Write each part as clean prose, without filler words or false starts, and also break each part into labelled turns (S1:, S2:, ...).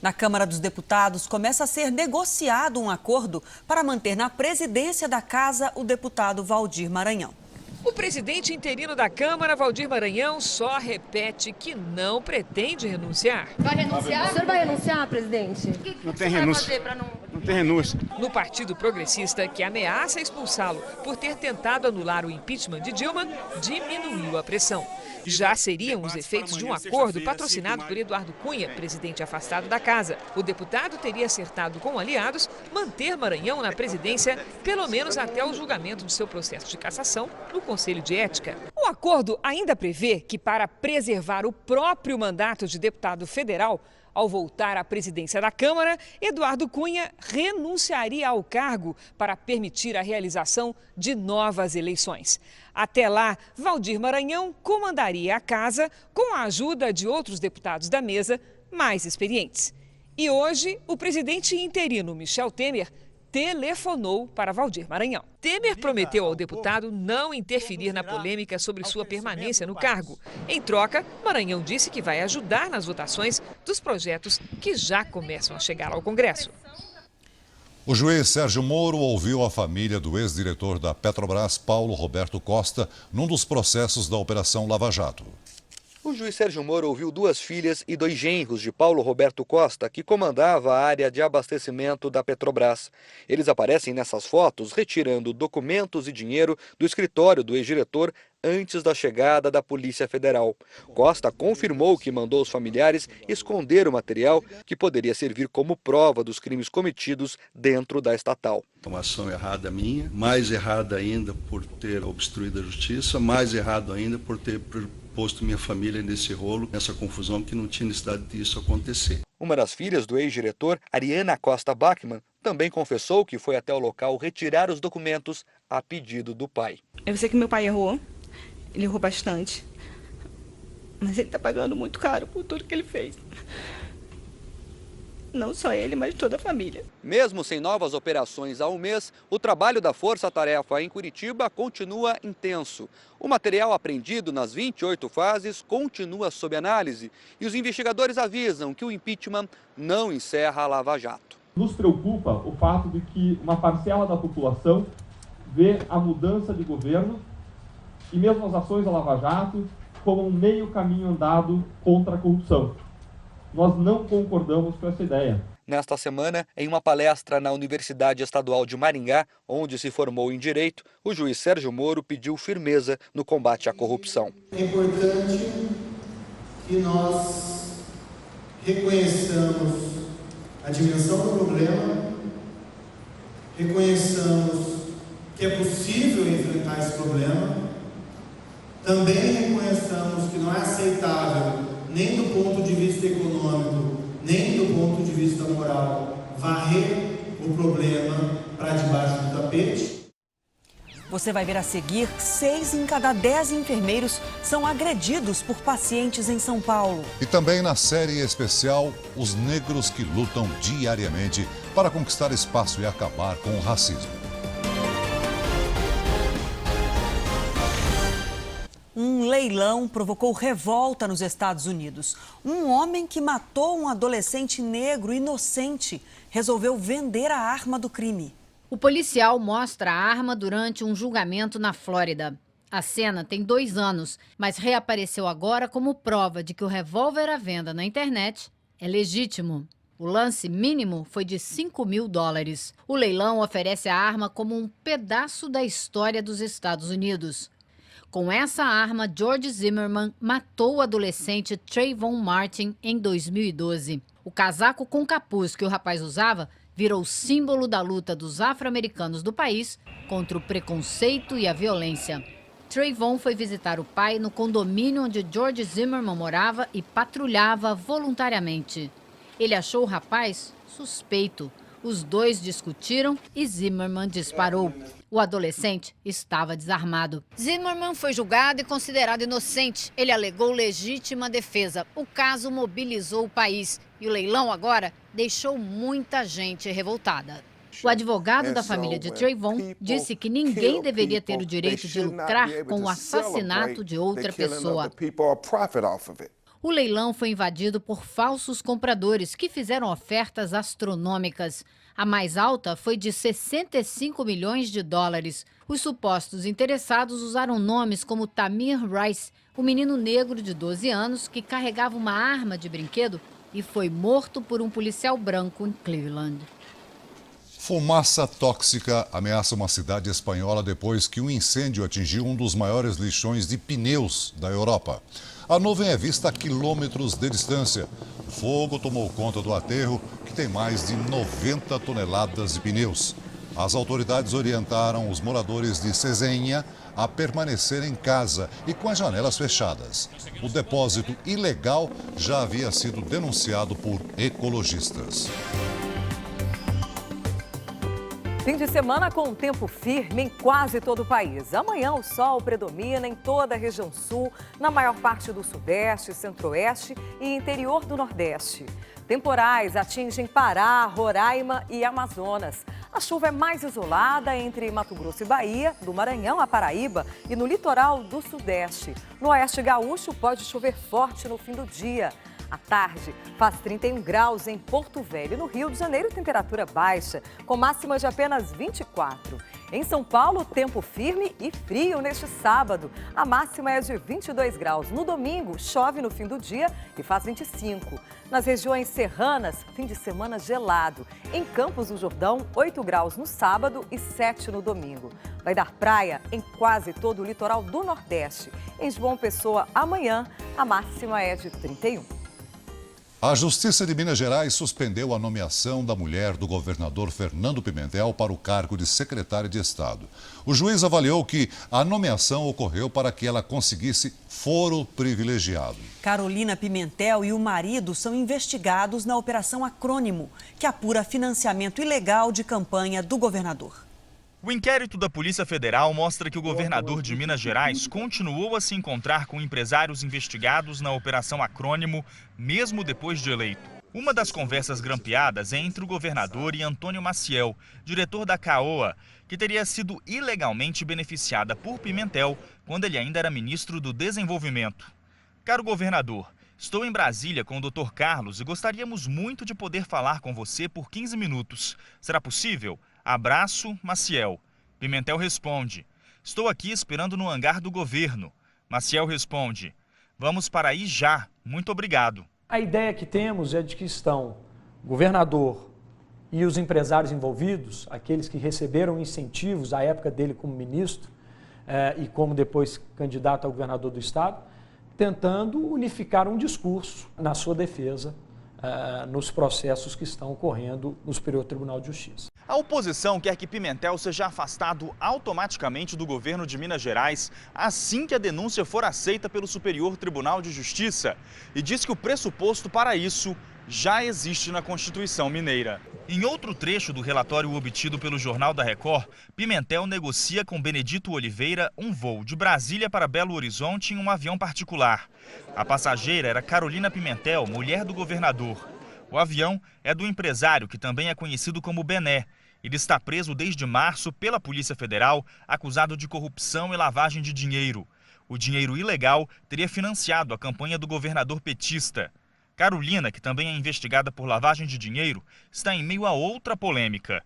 S1: Na Câmara dos Deputados, começa a ser negociado um acordo para manter na presidência da casa o deputado Valdir Maranhão.
S2: O presidente interino da Câmara, Valdir Maranhão, só repete que não pretende renunciar.
S3: Vai renunciar? O senhor vai renunciar, presidente?
S4: Não tem renúncia. Não tem renúncia.
S2: No Partido Progressista, que ameaça expulsá-lo por ter tentado anular o impeachment de Dilma, diminuiu a pressão. Já seriam os efeitos de um acordo patrocinado por Eduardo Cunha, presidente afastado da casa. O deputado teria acertado com aliados manter Maranhão na presidência, pelo menos até o julgamento de seu processo de cassação no Conselho de Ética. O acordo ainda prevê que, para preservar o próprio mandato de deputado federal, ao voltar à presidência da Câmara, Eduardo Cunha renunciaria ao cargo para permitir a realização de novas eleições. Até lá, Valdir Maranhão comandaria a casa com a ajuda de outros deputados da mesa mais experientes. E hoje, o presidente interino Michel Temer telefonou para Valdir Maranhão. Temer prometeu ao deputado não interferir na polêmica sobre sua permanência no cargo. Em troca, Maranhão disse que vai ajudar nas votações dos projetos que já começam a chegar ao Congresso.
S5: O juiz Sérgio Moro ouviu a família do ex-diretor da Petrobras, Paulo Roberto Costa, num dos processos da Operação Lava Jato.
S6: O juiz Sérgio Moro ouviu 2 filhas e 2 genros de Paulo Roberto Costa, que comandava a área de abastecimento da Petrobras. Eles aparecem nessas fotos retirando documentos e dinheiro do escritório do ex-diretor antes da chegada da Polícia Federal. Costa confirmou que mandou os familiares esconder o material que poderia servir como prova dos crimes cometidos dentro da estatal.
S7: Uma ação errada minha, mais errada ainda por ter obstruído a justiça, mais errado ainda por ter posto minha família nesse rolo, nessa confusão que não tinha necessidade disso acontecer.
S6: Uma das filhas do ex-diretor, Ariana Costa Bachmann, também confessou que foi até o local retirar os documentos a pedido do pai.
S8: Eu sei que meu pai errou, ele errou bastante, mas ele está pagando muito caro por tudo que ele fez. Não só ele, mas toda a família.
S6: Mesmo sem novas operações há um mês, o trabalho da Força Tarefa em Curitiba continua intenso. O material apreendido nas 28 fases continua sob análise e os investigadores avisam que o impeachment não encerra a Lava Jato.
S9: Nos preocupa o fato de que uma parcela da população vê a mudança de governo e mesmo as ações da Lava Jato como um meio caminho andado contra a corrupção. Nós não concordamos com essa ideia.
S6: Nesta semana, em uma palestra na Universidade Estadual de Maringá, onde se formou em Direito, o juiz Sérgio Moro pediu firmeza no combate à corrupção.
S10: É importante que nós reconheçamos a dimensão do problema, reconheçamos que é possível enfrentar esse problema, também reconheçamos que não é aceitável nem do ponto de vista econômico, nem do ponto de vista moral, varrer o problema para debaixo do tapete.
S1: Você vai ver a seguir, 6 em cada 10 enfermeiros são agredidos por pacientes em São Paulo.
S5: E também na série especial, os negros que lutam diariamente para conquistar espaço e acabar com o racismo.
S1: Um leilão provocou revolta nos Estados Unidos. Um homem que matou um adolescente negro inocente resolveu vender a arma do crime.
S11: O policial mostra a arma durante um julgamento na Flórida. A cena tem 2 anos, mas reapareceu agora como prova de que o revólver à venda na internet é legítimo. O lance mínimo foi de $5.000. O leilão oferece a arma como um pedaço da história dos Estados Unidos. Com essa arma, George Zimmerman matou o adolescente Trayvon Martin em 2012. O casaco com capuz que o rapaz usava virou símbolo da luta dos afro-americanos do país contra o preconceito e a violência. Trayvon foi visitar o pai no condomínio onde George Zimmerman morava e patrulhava voluntariamente. Ele achou o rapaz suspeito. Os dois discutiram e Zimmerman disparou. O adolescente estava desarmado. Zimmerman foi julgado e considerado inocente. Ele alegou legítima defesa. O caso mobilizou o país e o leilão agora deixou muita gente revoltada. O advogado da família de Trayvon disse que ninguém deveria ter o direito de lucrar com o assassinato de outra pessoa. O leilão foi invadido por falsos compradores que fizeram ofertas astronômicas. A mais alta foi de 65 milhões de dólares. Os supostos interessados usaram nomes como Tamir Rice, o menino negro de 12 anos que carregava uma arma de brinquedo e foi morto por um policial branco em Cleveland.
S5: Fumaça tóxica ameaça uma cidade espanhola depois que um incêndio atingiu um dos maiores lixões de pneus da Europa. A nuvem é vista a quilômetros de distância. O fogo tomou conta do aterro, que tem mais de 90 toneladas de pneus. As autoridades orientaram os moradores de Cesenha a permanecer em casa e com as janelas fechadas. O depósito ilegal já havia sido denunciado por ecologistas.
S12: Fim de semana com tempo firme em quase todo o país. Amanhã o sol predomina em toda a região sul, na maior parte do sudeste, centro-oeste e interior do nordeste. Temporais atingem Pará, Roraima e Amazonas. A chuva é mais isolada entre Mato Grosso e Bahia, do Maranhão a Paraíba e no litoral do sudeste. No oeste gaúcho pode chover forte no fim do dia. À tarde, faz 31 graus em Porto Velho. No Rio de Janeiro, temperatura baixa, com máxima de apenas 24. Em São Paulo, tempo firme e frio neste sábado. A máxima é de 22 graus. No domingo, chove no fim do dia e faz 25. Nas regiões serranas, fim de semana gelado. Em Campos do Jordão, 8 graus no sábado e 7 no domingo. Vai dar praia em quase todo o litoral do Nordeste. Em João Pessoa, amanhã, a máxima é de 31.
S5: A Justiça de Minas Gerais suspendeu a nomeação da mulher do governador Fernando Pimentel para o cargo de secretária de Estado. O juiz avaliou que a nomeação ocorreu para que ela conseguisse foro privilegiado.
S1: Carolina Pimentel e o marido são investigados na Operação Acrônimo, que apura financiamento ilegal de campanha do governador.
S13: O inquérito da Polícia Federal mostra que o governador de Minas Gerais continuou a se encontrar com empresários investigados na Operação Acrônimo, mesmo depois de eleito. Uma das conversas grampeadas é entre o governador e Antônio Maciel, diretor da CAOA, que teria sido ilegalmente beneficiada por Pimentel quando ele ainda era ministro do Desenvolvimento. Caro governador, estou em Brasília com o Dr. Carlos e gostaríamos muito de poder falar com você por 15 minutos. Será possível? Abraço, Maciel. Pimentel responde: estou aqui esperando no hangar do governo. Maciel responde: vamos para aí já. Muito obrigado.
S14: A ideia que temos é de que estão o governador e os empresários envolvidos, aqueles que receberam incentivos à época dele como ministro e como depois candidato a governador do estado, tentando unificar um discurso na sua defesa nos processos que estão ocorrendo no Superior Tribunal de Justiça.
S13: A oposição quer que Pimentel seja afastado automaticamente do governo de Minas Gerais assim que a denúncia for aceita pelo Superior Tribunal de Justiça e diz que o pressuposto para isso já existe na Constituição Mineira. Em outro trecho do relatório obtido pelo Jornal da Record, Pimentel negocia com Benedito Oliveira um voo de Brasília para Belo Horizonte em um avião particular. A passageira era Carolina Pimentel, mulher do governador. O avião é do empresário, que também é conhecido como Bené. Ele está preso desde março pela Polícia Federal, acusado de corrupção e lavagem de dinheiro. O dinheiro ilegal teria financiado a campanha do governador petista. Carolina, que também é investigada por lavagem de dinheiro, está em meio a outra polêmica.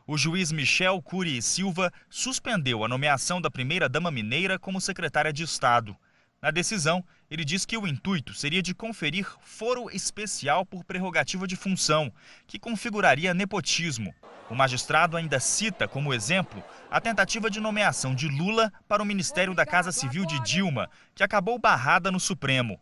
S13: O juiz Michel Cury Silva suspendeu a nomeação da primeira-dama mineira como secretária de Estado. Na decisão, ele diz que o intuito seria de conferir foro especial por prerrogativa de função, que configuraria nepotismo. O magistrado ainda cita como exemplo a tentativa de nomeação de Lula para o Ministério da Casa Civil de Dilma, que acabou barrada no Supremo.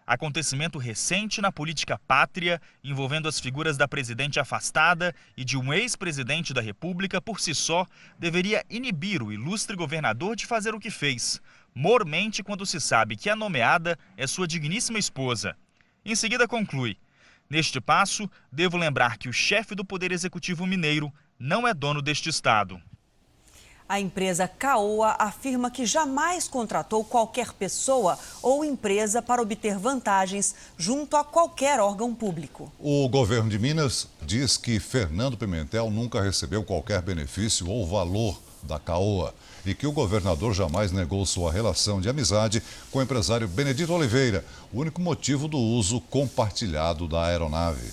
S13: Acontecimento recente na política pátria, envolvendo as figuras da presidente afastada e de um ex-presidente da República, por si só, deveria inibir o ilustre governador de fazer o que fez, mormente quando se sabe que a nomeada é sua digníssima esposa. Em seguida conclui: neste passo, devo lembrar que o chefe do Poder Executivo Mineiro não é dono deste estado.
S1: A empresa CAOA afirma que jamais contratou qualquer pessoa ou empresa para obter vantagens junto a qualquer órgão público.
S5: O governo de Minas diz que Fernando Pimentel nunca recebeu qualquer benefício ou valor da Caoa, e que o governador jamais negou sua relação de amizade com o empresário Benedito Oliveira, o único motivo do uso compartilhado da aeronave.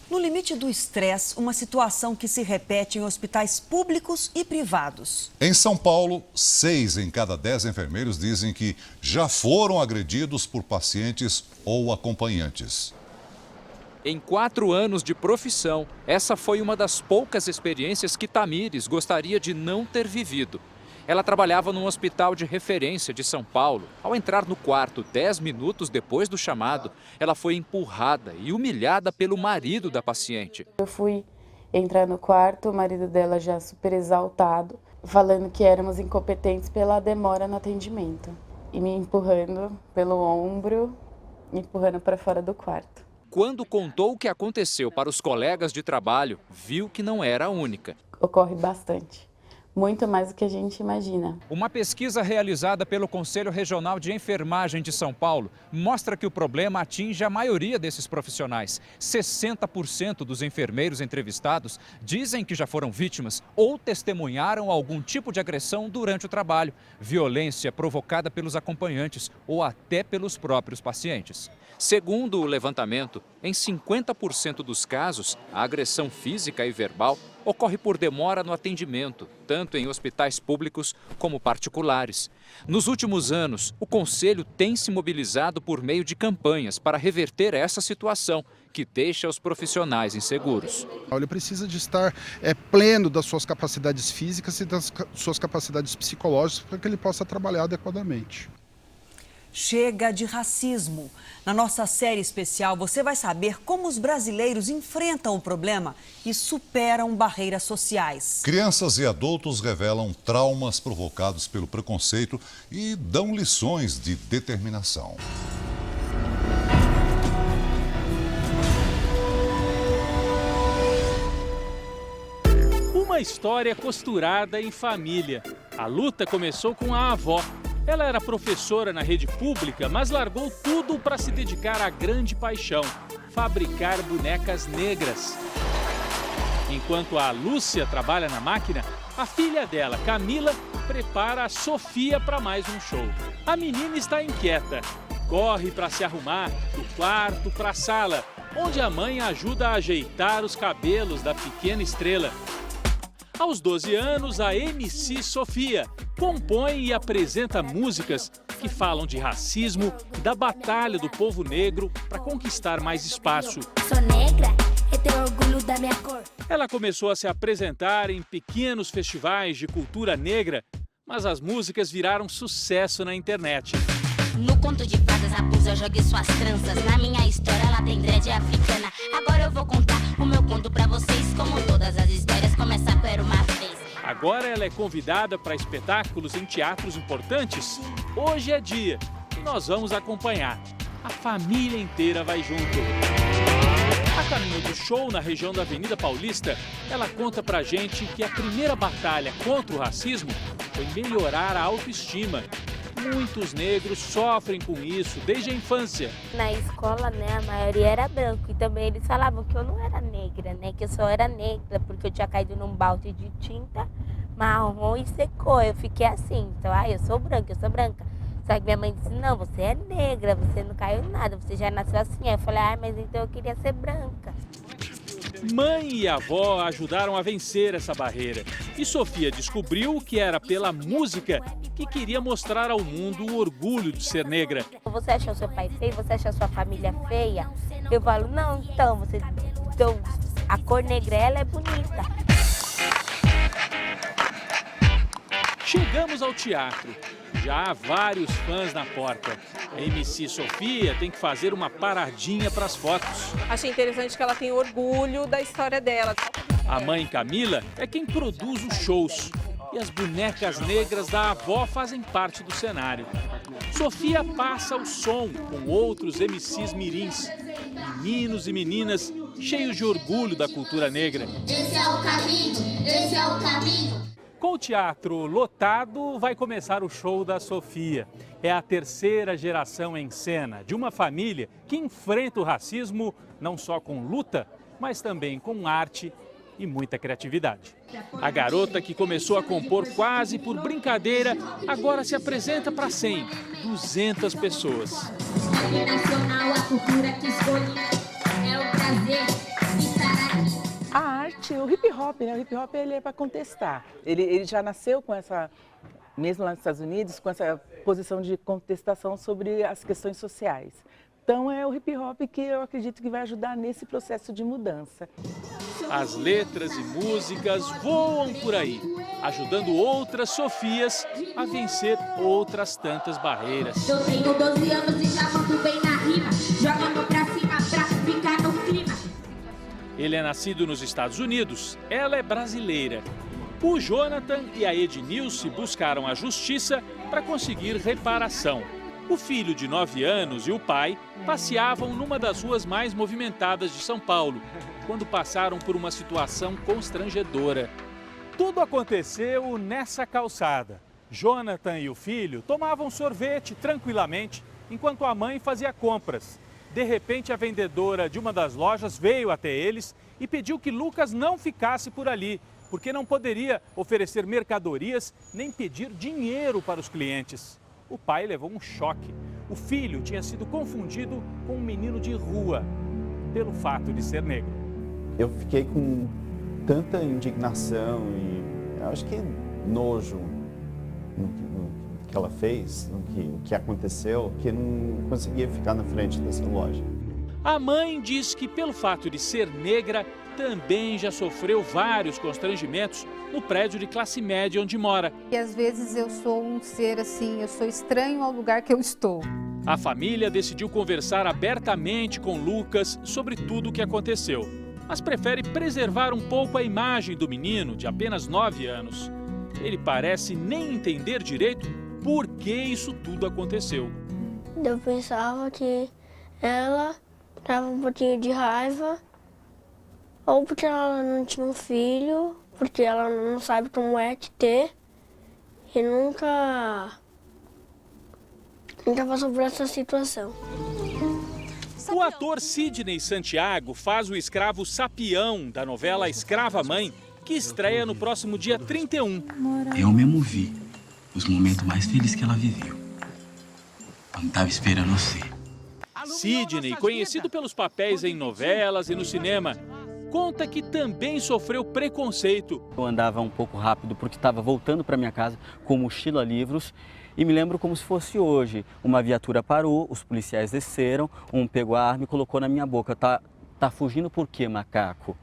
S1: No limite do estresse, uma situação que se repete em hospitais públicos e privados.
S5: Em São Paulo, 6 em cada 10 enfermeiros dizem que já foram agredidos por pacientes ou acompanhantes.
S15: Em 4 anos de profissão, essa foi uma das poucas experiências que Tamires gostaria de não ter vivido. Ela trabalhava num hospital de referência de São Paulo. Ao entrar no quarto 10 minutos depois do chamado, ela foi empurrada e humilhada pelo marido da paciente.
S16: Eu fui entrar no quarto, o marido dela já super exaltado, falando que éramos incompetentes pela demora no atendimento. E me empurrando pelo ombro, me empurrando para fora do quarto.
S15: Quando contou o que aconteceu para os colegas de trabalho, viu que não era a única.
S16: Ocorre bastante. Muito mais do que a gente imagina.
S15: Uma pesquisa realizada pelo Conselho Regional de Enfermagem de São Paulo mostra que o problema atinge a maioria desses profissionais. 60% dos enfermeiros entrevistados dizem que já foram vítimas ou testemunharam algum tipo de agressão durante o trabalho, violência provocada pelos acompanhantes ou até pelos próprios pacientes. Segundo o levantamento, em 50% dos casos, a agressão física e verbal ocorre por demora no atendimento, tanto em hospitais públicos como particulares. Nos últimos anos, o Conselho tem se mobilizado por meio de campanhas para reverter essa situação, que deixa os profissionais inseguros.
S17: Ele precisa de estar pleno das suas capacidades físicas e das suas capacidades psicológicas para que ele possa trabalhar adequadamente.
S1: Chega de racismo. Na nossa série especial, você vai saber como os brasileiros enfrentam o problema e superam barreiras sociais.
S5: Crianças e adultos revelam traumas provocados pelo preconceito e dão lições de determinação.
S18: Uma história costurada em família. A luta começou com a avó. Ela era professora na rede pública, mas largou tudo para se dedicar à grande paixão, fabricar bonecas negras. Enquanto a Lúcia trabalha na máquina, a filha dela, Camila, prepara a Sofia para mais um show. A menina está inquieta, corre para se arrumar do quarto para a sala, onde a mãe ajuda a ajeitar os cabelos da pequena estrela. Aos 12 anos, a MC Sofia compõe e apresenta músicas que falam de racismo e da batalha do povo negro para conquistar mais espaço.
S19: Sou negra, eu tenho orgulho da minha cor.
S18: Ela começou a se apresentar em pequenos festivais de cultura negra, mas as músicas viraram sucesso na internet.
S19: No conto de fadas, Rapunzel jogue suas tranças. Na minha história, ela tem dread africana. Agora eu vou contar o meu conto pra vocês. Como todas as histórias, começa por uma vez.
S18: Agora ela é convidada para espetáculos em teatros importantes. Hoje é dia e nós vamos acompanhar. A família inteira vai junto. A caminho do show na região da Avenida Paulista, ela conta pra gente que a primeira batalha contra o racismo foi melhorar a autoestima. Muitos negros sofrem com isso desde a infância.
S20: Na escola, né, a maioria era branco e também eles falavam que eu não era negra, né, que eu só era negra porque eu tinha caído num balde de tinta marrom e secou. Eu fiquei assim, então, eu sou branca, eu sou branca. Só que minha mãe disse, não, você é negra, você não caiu nada, você já nasceu assim. Aí eu falei, mas então eu queria ser branca.
S18: Mãe e avó ajudaram a vencer essa barreira. E Sofia descobriu que era pela música que queria mostrar ao mundo o orgulho de ser negra.
S20: Você acha o seu pai feio? Você acha a sua família feia? Eu falo, não, então, a cor negra, ela é bonita.
S18: Chegamos ao teatro. Já há vários fãs na porta. A MC Sofia tem que fazer uma paradinha para as fotos.
S21: Achei interessante que ela tem orgulho da história dela.
S18: A mãe Camila é quem produz os shows. E as bonecas negras da avó fazem parte do cenário. Sofia passa o som com outros MCs mirins. Meninos e meninas cheios de orgulho da cultura negra.
S19: Esse é o caminho, esse é o caminho.
S18: Com o teatro lotado, vai começar o show da Sofia. É a terceira geração em cena de uma família que enfrenta o racismo não só com luta, mas também com arte e muita criatividade. A garota, que começou a compor quase por brincadeira, agora se apresenta para 100, 200 pessoas.
S3: A arte, o hip hop, né? O hip hop ele é para contestar. Ele já nasceu com essa, mesmo lá nos Estados Unidos, com essa posição de contestação sobre as questões sociais. Então é o hip hop que eu acredito que vai ajudar nesse processo de mudança.
S18: As letras e músicas voam por aí, ajudando outras Sofias a vencer outras tantas barreiras.
S19: Eu tenho 12 anos e já mando bem na rima, jogando pra cima pra ficar no clima.
S18: Ele é nascido nos Estados Unidos, ela é brasileira. O Jonathan e a Ednilce buscaram a justiça para conseguir reparação. O filho de 9 anos e o pai passeavam numa das ruas mais movimentadas de São Paulo, quando passaram por uma situação constrangedora. Tudo aconteceu nessa calçada. Jonathan e o filho tomavam sorvete tranquilamente, enquanto a mãe fazia compras. De repente, a vendedora de uma das lojas veio até eles e pediu que Lucas não ficasse por ali, porque não poderia oferecer mercadorias nem pedir dinheiro para os clientes. O pai levou um choque. O filho tinha sido confundido com um menino de rua, pelo fato de ser negro.
S22: Eu fiquei com tanta indignação e acho que nojo no que ela fez, no que aconteceu, que não conseguia ficar na frente dessa loja.
S18: A mãe diz que, pelo fato de ser negra, também já sofreu vários constrangimentos no prédio de classe média onde mora.
S23: E às vezes eu sou um ser assim, eu sou estranho ao lugar que eu estou.
S18: A família decidiu conversar abertamente com Lucas sobre tudo o que aconteceu, mas prefere preservar um pouco a imagem do menino de apenas 9 anos. Ele parece nem entender direito por que isso tudo aconteceu.
S24: Eu pensava que ela tava um pouquinho de raiva, ou porque ela não tinha um filho, porque ela não sabe como é que ter, e nunca passou por essa situação.
S18: O ator Sidney Santiago faz o escravo Sapião, da novela Escrava Mãe, que estreia no próximo dia 31.
S25: Eu mesmo vi os momentos mais felizes que ela viveu, quando estava esperando você.
S18: Sidney, conhecido pelos papéis em novelas e no cinema, conta que também sofreu preconceito.
S26: Eu andava um pouco rápido porque estava voltando para minha casa com mochila, livros, e me lembro como se fosse hoje. Uma viatura parou, os policiais desceram, um pegou a arma e colocou na minha boca. Tá fugindo por quê, macaco?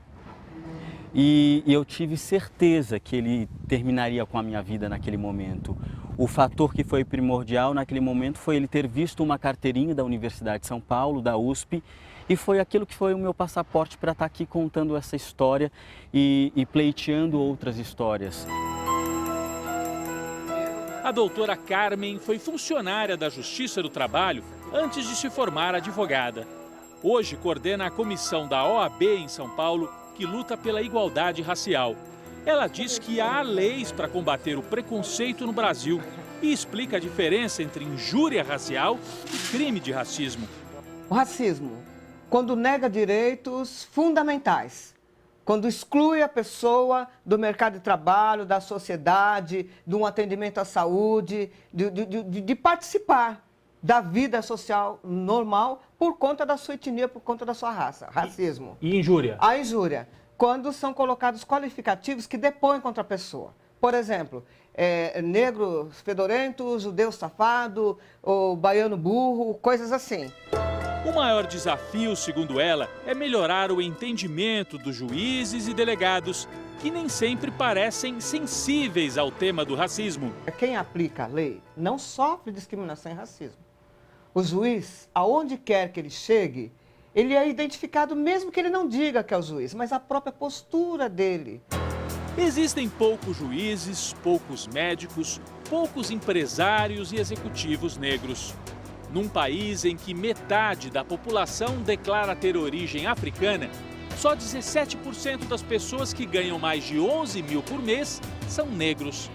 S26: E eu tive certeza que ele terminaria com a minha vida naquele momento. O fator que foi primordial naquele momento foi ele ter visto uma carteirinha da Universidade de São Paulo, da USP, e foi aquilo que foi o meu passaporte para estar aqui contando essa história e pleiteando outras histórias.
S18: A doutora Carmen foi funcionária da Justiça do Trabalho antes de se formar advogada. Hoje coordena a comissão da OAB em São Paulo, que luta pela igualdade racial. Ela diz que há leis para combater o preconceito no Brasil e explica a diferença entre injúria racial e crime de racismo.
S27: O racismo, quando nega direitos fundamentais, quando exclui a pessoa do mercado de trabalho, da sociedade, de um atendimento à saúde, de participar da vida social normal por conta da sua etnia, por conta da sua raça. Racismo.
S14: E injúria?
S27: A injúria, quando são colocados qualificativos que depõem contra a pessoa. Por exemplo, negro fedorento, judeu safado, ou baiano burro, coisas assim.
S18: O maior desafio, segundo ela, é melhorar o entendimento dos juízes e delegados, que nem sempre parecem sensíveis ao tema do racismo.
S27: Quem aplica a lei não sofre discriminação e racismo. O juiz, aonde quer que ele chegue, ele é identificado mesmo que ele não diga que é o juiz, mas a própria postura dele.
S18: Existem poucos juízes, poucos médicos, poucos empresários e executivos negros. Num país em que metade da população declara ter origem africana, só 17% das pessoas que ganham mais de 11 mil por mês são negros.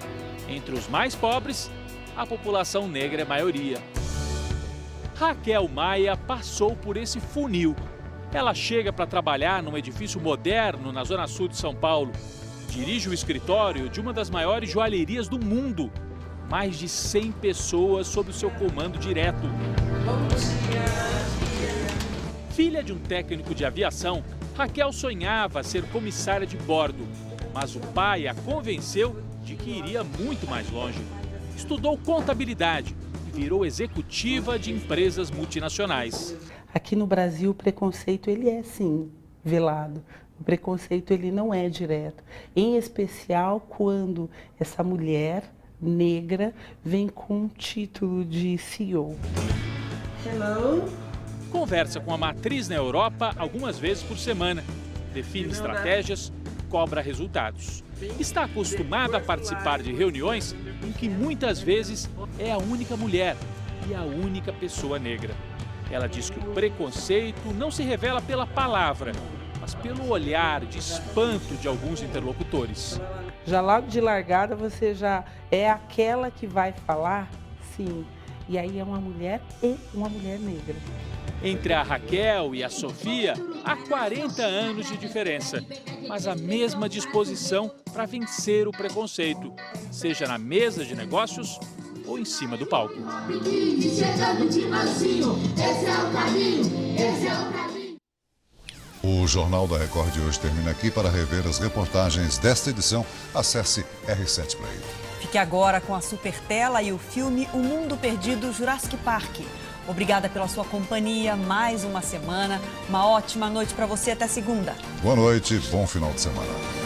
S18: Entre os mais pobres, a população negra é maioria. Raquel Maia passou por esse funil. Ela chega para trabalhar num edifício moderno na zona sul de São Paulo. Dirige o escritório de uma das maiores joalherias do mundo. Mais de 100 pessoas sob o seu comando direto. Filha de um técnico de aviação, Raquel sonhava ser comissária de bordo. Mas o pai a convenceu de que iria muito mais longe. Estudou contabilidade e virou executiva de empresas multinacionais.
S2: Aqui no Brasil o preconceito ele é sim velado. O preconceito ele não é direto. Em especial quando essa mulher negra vem com um título de CEO.
S18: Hello. Conversa com a matriz na Europa algumas vezes por semana. Define estratégias, cobra resultados. Está acostumada a participar de reuniões em que muitas vezes é a única mulher e a única pessoa negra. Ela diz que o preconceito não se revela pela palavra, mas pelo olhar de espanto de alguns interlocutores.
S2: Já logo de largada você já é aquela que vai falar, sim. E aí é uma mulher e uma mulher negra.
S18: Entre a Raquel e a Sofia, há 40 anos de diferença, mas a mesma disposição para vencer o preconceito, seja na mesa de negócios ou em cima do palco.
S5: O Jornal da Record de hoje termina aqui. Para rever as reportagens desta edição, acesse R7 Play.
S1: Fique agora com a Supertela e o filme O Mundo Perdido Jurassic Park. Obrigada pela sua companhia, mais uma semana. Uma ótima noite para você, até segunda.
S5: Boa noite, bom final de semana.